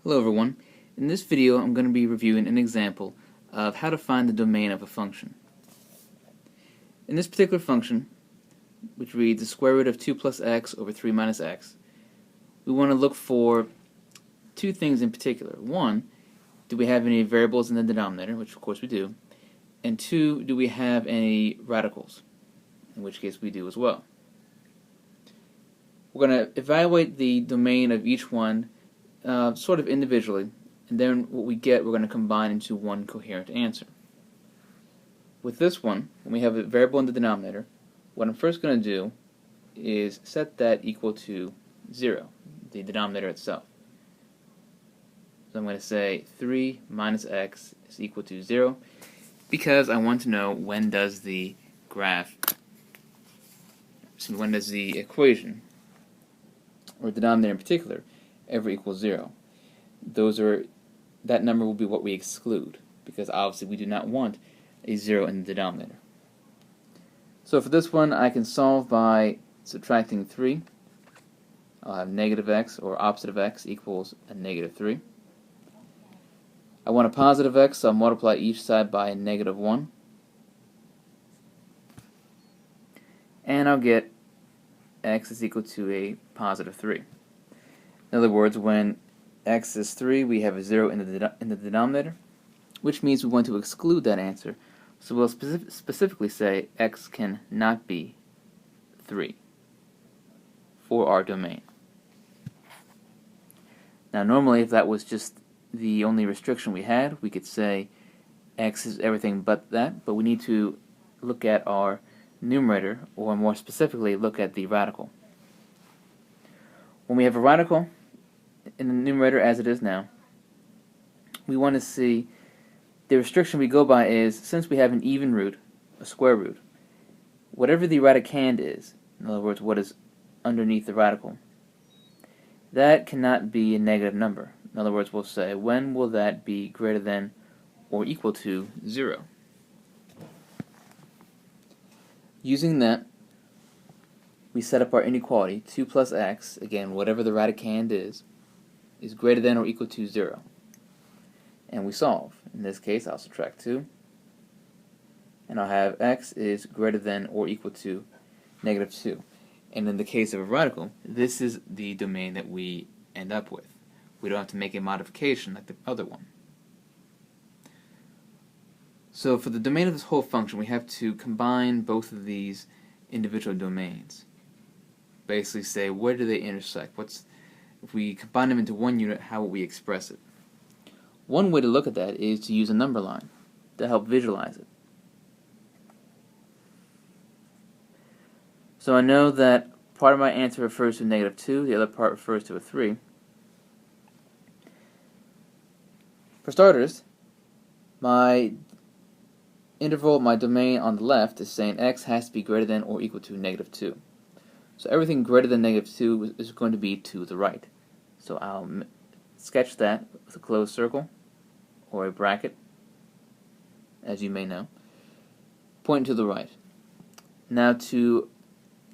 Hello everyone. In this video I'm going to be reviewing an example of how to find the domain of a function. In this particular function, which reads the square root of 2 plus x over 3 minus x, we want to look for two things in particular. One, do we have any variables in the denominator, which of course we do, and two, do we have any radicals, in which case we do as well. We're going to evaluate the domain of each one sort of individually, and then what we get we're going to combine into one coherent answer. With this one, when we have a variable in the denominator, what I'm first going to do is set that equal to 0, the denominator itself. So I'm going to say 3 minus x is equal to 0, because I want to know when does the equation, or denominator in particular, ever equals 0. That number will be what we exclude, because obviously we do not want a 0 in the denominator. So for this one, I can solve by subtracting 3. I'll have negative x, or opposite of x, equals a negative 3. I want a positive x, so I'll multiply each side by a negative 1. And I'll get x is equal to a positive 3. In other words, when x is 3, we have a 0 in the denominator, which means we want to exclude that answer. So we'll specifically say x can not be 3 for our domain. Now normally, if that was just the only restriction we had, we could say x is everything but that, but we need to look at our numerator, or more specifically look at the radical. When we have a radical in the numerator as it is now, we want to see the restriction we go by is, since we have an even root, a square root, whatever the radicand is, in other words what is underneath the radical, that cannot be a negative number. In other words, we'll say, when will that be greater than or equal to 0? Using that, we set up our inequality. 2 plus x, again, whatever the radicand is greater than or equal to 0. And we solve. In this case, I'll subtract 2. And I'll have x is greater than or equal to negative 2. And in the case of a radical, this is the domain that we end up with. We don't have to make a modification like the other one. So for the domain of this whole function, we have to combine both of these individual domains. Basically say, where do they intersect? If we combine them into one unit, how will we express it? One way to look at that is to use a number line to help visualize it. So I know that part of my answer refers to negative 2, the other part refers to a 3. For starters, my domain on the left is saying x has to be greater than or equal to negative 2. So everything greater than negative 2 is going to be to the right. So I'll sketch that with a closed circle, or a bracket, as you may know, pointing to the right. Now to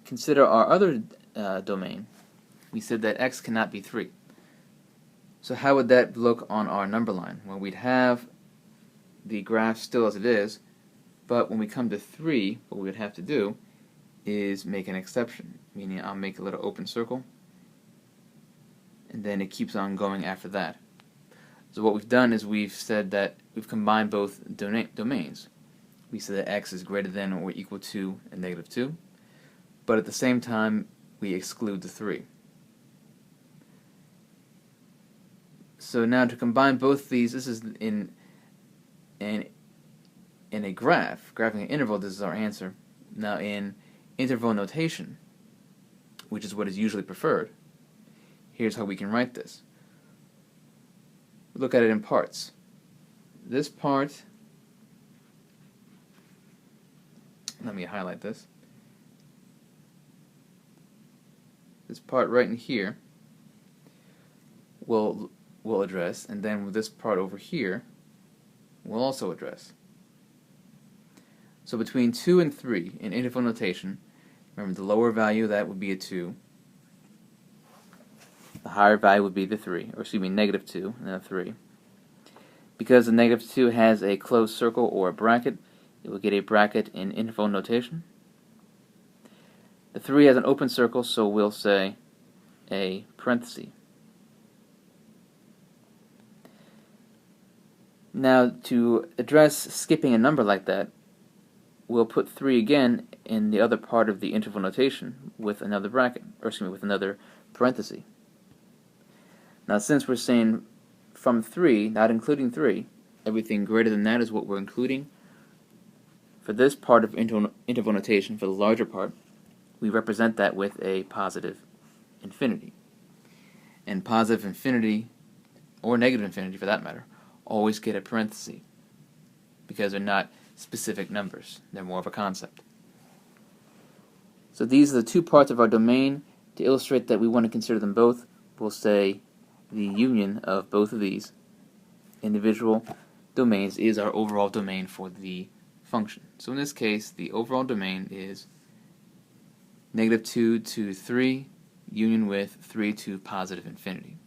consider our other domain, we said that x cannot be 3. So how would that look on our number line? Well, we'd have the graph still as it is, but when we come to 3, what we would have to do is make an exception, meaning I'll make a little open circle, and then it keeps on going after that. So what we've done is we've said that we've combined both domains. We said that x is greater than or equal to a negative 2, but at the same time we exclude the 3. So now to combine both these, this is in a graph, graphing an interval, this is our answer. Now in interval notation, which is what is usually preferred, here's how we can write this. Look at it in parts. This part, let me highlight this. This part right in here will address, and then this part over here will also address. So between 2 and 3 in interval notation, remember the lower value of that would be a 2, The higher value would be the 3, or excuse me, negative 2, and then a 3. Because the negative 2 has a closed circle or a bracket, it will get a bracket in interval notation. The 3 has an open circle, so we'll say a parenthesis. Now, to address skipping a number like that, we'll put 3 again in the other part of the interval notation with another bracket, or excuse me, with another parenthesis. Now, since we're saying from 3, not including 3, everything greater than that is what we're including. For this part of interval notation, for the larger part, we represent that with a positive infinity. And positive infinity, or negative infinity for that matter, always get a parenthesis because they're not specific numbers. They're more of a concept. So these are the two parts of our domain. To illustrate that we want to consider them both, we'll say the union of both of these individual domains is our overall domain for the function. So in this case, the overall domain is negative 2 to 3 union with 3 to positive infinity.